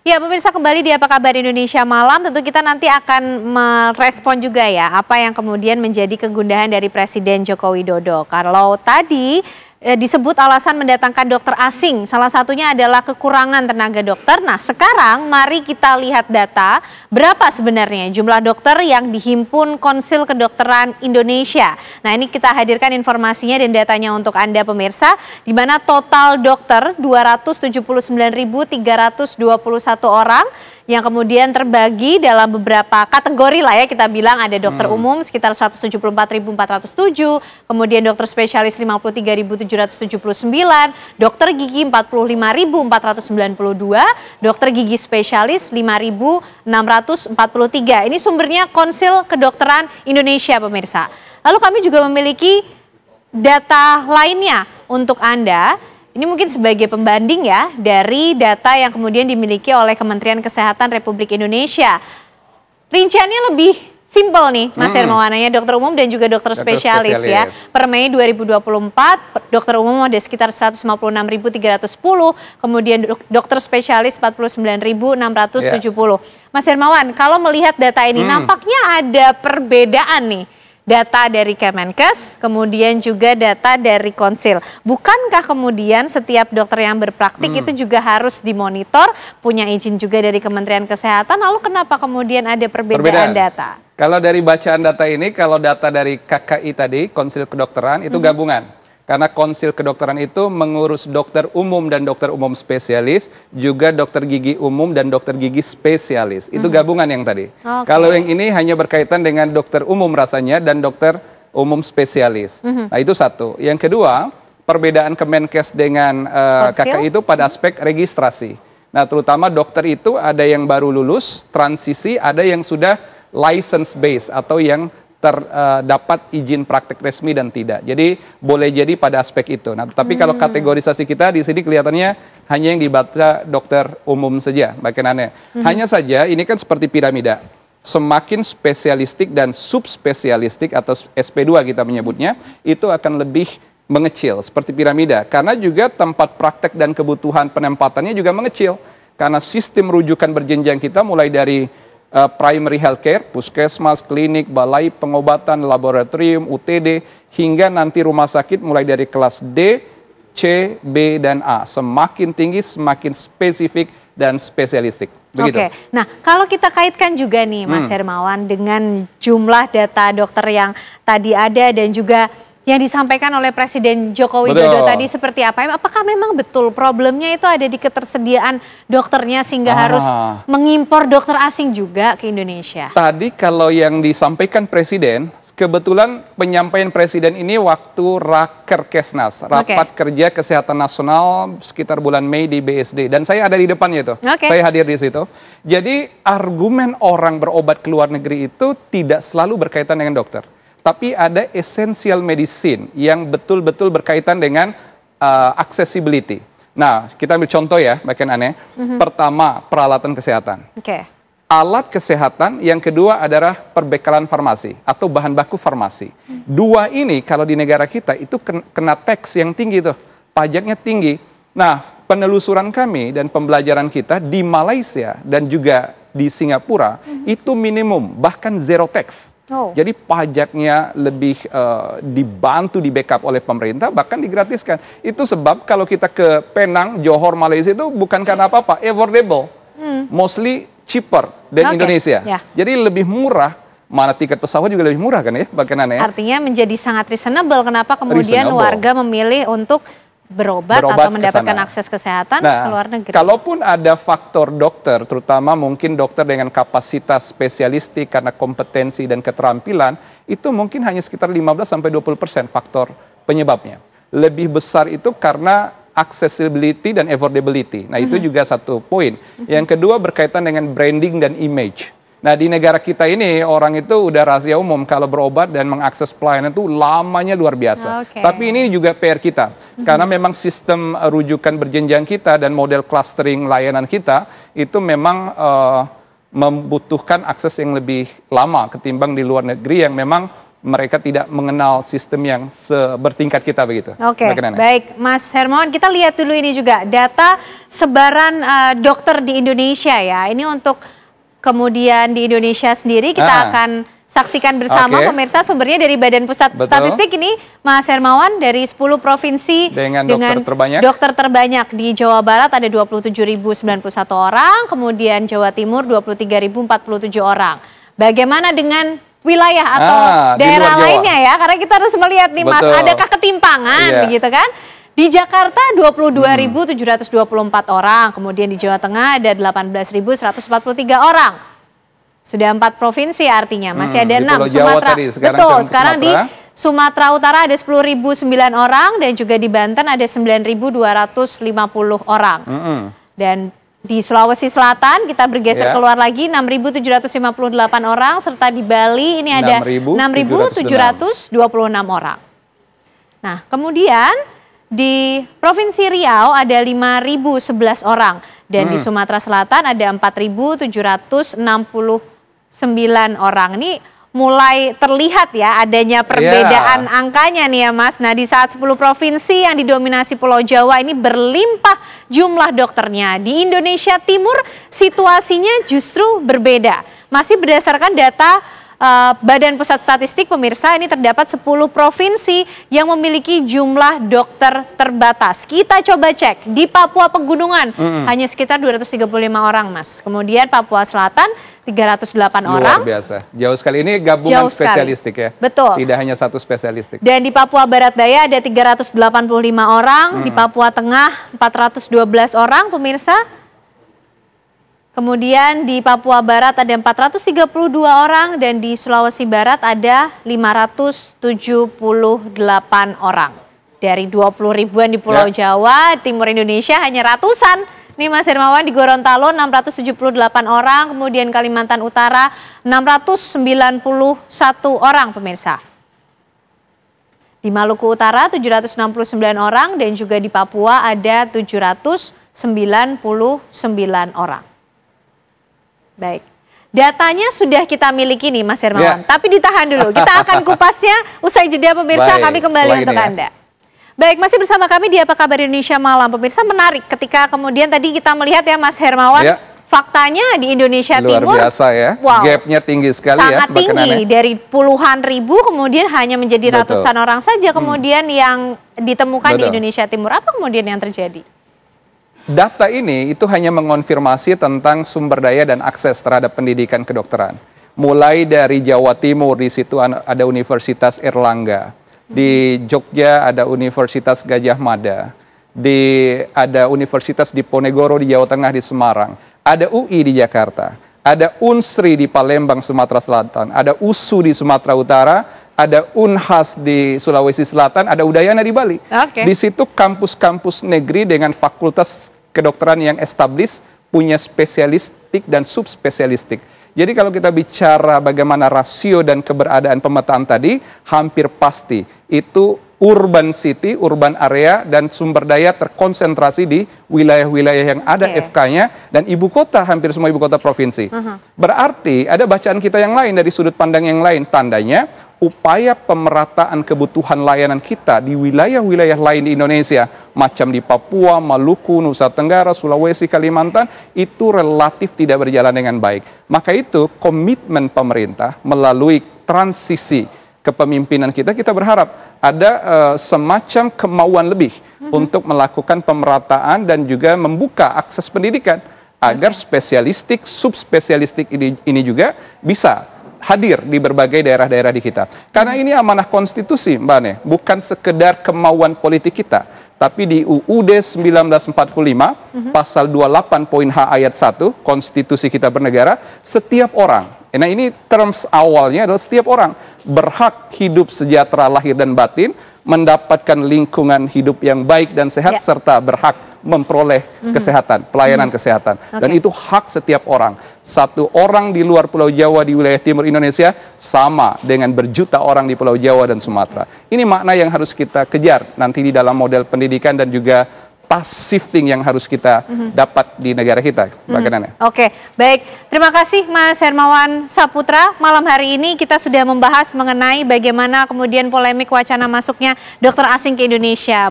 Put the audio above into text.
Ya, pemirsa, kembali di Apa Kabar Indonesia Malam. Tentu kita nanti akan merespon juga ya apa yang kemudian menjadi kegundahan dari Presiden Joko Widodo. Kalau tadi disebut alasan mendatangkan dokter asing, salah satunya adalah kekurangan tenaga dokter. Nah, sekarang mari kita lihat data berapa sebenarnya jumlah dokter yang dihimpun Konsil Kedokteran Indonesia. Nah, ini kita hadirkan informasinya dan datanya untuk Anda pemirsa, di mana total dokter 279.321 orang yang kemudian terbagi dalam beberapa kategori lah ya, kita bilang ada dokter umum sekitar 174.407, kemudian dokter spesialis 53.779, dokter gigi 45.492, dokter gigi spesialis 5.643. Ini sumbernya Konsil Kedokteran Indonesia pemirsa. Lalu kami juga memiliki data lainnya untuk Anda. Ini mungkin sebagai pembanding ya dari data yang kemudian dimiliki oleh Kementerian Kesehatan Republik Indonesia. Rinciannya lebih simpel nih Mas Hermawan, dokter umum dan juga dokter spesialis ya. Per Mei 2024 dokter umum ada sekitar 156.310, kemudian dokter spesialis 49.670. Mas Hermawan, kalau melihat data ini nampaknya ada perbedaan nih. Data dari Kemenkes, kemudian juga data dari Konsil. Bukankah kemudian setiap dokter yang berpraktik itu juga harus dimonitor, punya izin juga dari Kementerian Kesehatan, lalu kenapa kemudian ada perbedaan data? Kalau dari bacaan data ini, kalau data dari KKI tadi, Konsil Kedokteran, itu gabungan. Karena Konsil Kedokteran itu mengurus dokter umum dan dokter umum spesialis, juga dokter gigi umum dan dokter gigi spesialis. Itu gabungan yang tadi. Kalau yang ini hanya berkaitan dengan dokter umum rasanya dan dokter umum spesialis. Nah, itu satu. Yang kedua, perbedaan Kemenkes dengan KKI itu pada aspek registrasi. Nah, terutama dokter itu ada yang baru lulus, transisi, ada yang sudah license base atau yang terdapat izin praktek resmi dan tidak. Jadi boleh jadi pada aspek itu. Nah, tapi kalau kategorisasi kita di sini kelihatannya hanya yang dibaca dokter umum saja, makin aneh. Hanya saja ini kan seperti piramida. Semakin spesialistik dan subspesialistik atau SP2 kita menyebutnya, itu akan lebih mengecil seperti piramida. Karena juga tempat praktek dan kebutuhan penempatannya juga mengecil. Karena sistem rujukan berjenjang kita mulai dari primary healthcare, puskesmas, klinik, balai pengobatan, laboratorium, UTD, hingga nanti rumah sakit mulai dari kelas D, C, B, dan A. Semakin tinggi, semakin spesifik dan spesialistik. Begitu. Oke, nah kalau kita kaitkan juga nih Mas Hermawan dengan jumlah data dokter yang tadi ada dan juga yang disampaikan oleh Presiden Joko Widodo tadi seperti apa? Apakah memang betul problemnya itu ada di ketersediaan dokternya sehingga harus mengimpor dokter asing juga ke Indonesia? Tadi kalau yang disampaikan Presiden, kebetulan penyampaian Presiden ini waktu Rakerkesnas, Rapat Kerja Kesehatan Nasional sekitar bulan Mei di BSD. Dan saya ada di depannya itu, saya hadir di situ. Jadi argumen orang berobat ke luar negeri itu tidak selalu berkaitan dengan dokter. Tapi ada essential medicine yang betul-betul berkaitan dengan accessibility. Nah, kita ambil contoh ya, makin aneh. Pertama, peralatan kesehatan. Alat kesehatan, yang kedua adalah perbekalan farmasi atau bahan baku farmasi. Dua ini kalau di negara kita itu kena tax yang tinggi tuh, pajaknya tinggi. Nah, penelusuran kami dan pembelajaran kita di Malaysia dan juga di Singapura itu minimum, bahkan zero tax. Jadi pajaknya lebih dibantu, di backup oleh pemerintah, bahkan digratiskan. Itu sebab kalau kita ke Penang, Johor, Malaysia itu bukan karena apa-apa, affordable, mostly cheaper dari Indonesia. Jadi lebih murah, mana tiket pesawat juga lebih murah kan ya, bahkan aneh. Artinya menjadi sangat reasonable, kenapa kemudian warga memilih untuk berobat atau mendapatkan akses kesehatan ke luar negeri. Kalaupun ada faktor dokter, terutama mungkin dokter dengan kapasitas spesialistik karena kompetensi dan keterampilan, itu mungkin hanya sekitar 15-20% faktor penyebabnya. Lebih besar itu karena accessibility dan affordability. Nah, itu juga satu poin. Yang kedua berkaitan dengan branding dan image. Nah, di negara kita ini orang itu udah rahasia umum kalau berobat dan mengakses pelayanan itu lamanya luar biasa. Tapi ini juga PR kita. Karena memang sistem rujukan berjenjang kita dan model clustering layanan kita itu memang membutuhkan akses yang lebih lama ketimbang di luar negeri yang memang mereka tidak mengenal sistem yang bertingkat kita begitu. Oke, baik Mas Hermawan, kita lihat dulu ini juga data sebaran dokter di Indonesia ya. Ini untuk kemudian di Indonesia sendiri kita akan saksikan bersama pemirsa, sumbernya dari Badan Pusat Statistik ini Mas Hermawan, dari 10 provinsi dengan dokter terbanyak. Di Jawa Barat ada 27.091 orang, kemudian Jawa Timur 23.047 orang. Bagaimana dengan wilayah atau daerah lainnya ya, karena kita harus melihat nih Mas, adakah ketimpangan begitu kan? Di Jakarta 22.724 orang, kemudian di Jawa Tengah ada 18.143 orang. Sudah 4 provinsi artinya, masih ada 6. Sumatera, sekarang di Sumatera Utara ada 10.009 orang, dan juga di Banten ada 9.250 orang. Dan di Sulawesi Selatan kita bergeser keluar lagi 6.758 orang, serta di Bali ini ada 6.726 orang. Nah, kemudian di Provinsi Riau ada 5.011 orang, dan di Sumatera Selatan ada 4.769 orang. Ini mulai terlihat ya adanya perbedaan angkanya nih ya Mas. Nah, di saat 10 provinsi yang didominasi Pulau Jawa ini berlimpah jumlah dokternya, di Indonesia Timur situasinya justru berbeda. Masih berdasarkan data Badan Pusat Statistik pemirsa, ini terdapat 10 provinsi yang memiliki jumlah dokter terbatas. Kita coba cek, di Papua Pegunungan hanya sekitar 235 orang Mas. Kemudian Papua Selatan 308 orang. Luar biasa, jauh sekali, ini gabungan spesialistik ya. Betul. Tidak hanya satu spesialistik. Dan di Papua Barat Daya ada 385 orang, di Papua Tengah 412 orang pemirsa. Kemudian di Papua Barat ada 432 orang, dan di Sulawesi Barat ada 578 orang. Dari 20 ribuan di Pulau Jawa, Timur Indonesia hanya ratusan. Nih Mas Hermawan, di Gorontalo 678 orang, kemudian Kalimantan Utara 691 orang pemirsa. Di Maluku Utara 769 orang, dan juga di Papua ada 799 orang. Baik, datanya sudah kita miliki nih Mas Hermawan, tapi ditahan dulu. Kita akan kupasnya usai jeda pemirsa, kami kembali untuk Anda. Baik, masih bersama kami di Apa Kabar Indonesia Malam. Pemirsa, menarik ketika kemudian tadi kita melihat ya Mas Hermawan, faktanya di Indonesia Timur luar biasa ya, gapnya tinggi sekali sangat tinggi, dari puluhan ribu kemudian hanya menjadi ratusan orang saja kemudian yang ditemukan di Indonesia Timur. Apa kemudian yang terjadi? Data ini itu hanya mengonfirmasi tentang sumber daya dan akses terhadap pendidikan kedokteran. Mulai dari Jawa Timur, di situ ada Universitas Erlangga. Di Jogja ada Universitas Gadjah Mada. Ada Universitas Diponegoro di Jawa Tengah, di Semarang. Ada UI di Jakarta. Ada Unsri di Palembang, Sumatera Selatan. Ada USU di Sumatera Utara. Ada Unhas di Sulawesi Selatan, ada Udayana di Bali. Di situ kampus-kampus negeri dengan fakultas kedokteran yang established, punya spesialistik dan subspesialistik. Jadi kalau kita bicara bagaimana rasio dan keberadaan pemetaan tadi, hampir pasti itu urban city, urban area, dan sumber daya terkonsentrasi di wilayah-wilayah yang ada FK-nya, dan ibu kota, hampir semua ibu kota provinsi. Berarti ada bacaan kita yang lain dari sudut pandang yang lain, tandanya upaya pemerataan kebutuhan layanan kita di wilayah-wilayah lain di Indonesia, macam di Papua, Maluku, Nusa Tenggara, Sulawesi, Kalimantan, itu relatif tidak berjalan dengan baik. Maka itu komitmen pemerintah melalui transisi kepemimpinan kita berharap ada semacam kemauan lebih untuk melakukan pemerataan dan juga membuka akses pendidikan agar spesialistik, subspesialistik ini juga bisa hadir di berbagai daerah-daerah di kita. Karena ini amanah konstitusi, Mbak Ne, bukan sekedar kemauan politik kita, tapi di UUD 1945, pasal 28 poin H ayat 1, konstitusi kita bernegara, setiap orang, nah ini terms awalnya adalah setiap orang berhak hidup sejahtera lahir dan batin, mendapatkan lingkungan hidup yang baik dan sehat, serta berhak memperoleh kesehatan, pelayanan kesehatan. Dan itu hak setiap orang. Satu orang di luar Pulau Jawa di wilayah timur Indonesia sama dengan berjuta orang di Pulau Jawa dan Sumatera. Ini makna yang harus kita kejar nanti di dalam model pendidikan dan juga task shifting yang harus kita dapat di negara kita, Mbak Nana. Oke, baik. Terima kasih Mas Hermawan Saputra. Malam hari ini kita sudah membahas mengenai bagaimana kemudian polemik wacana masuknya dokter asing ke Indonesia.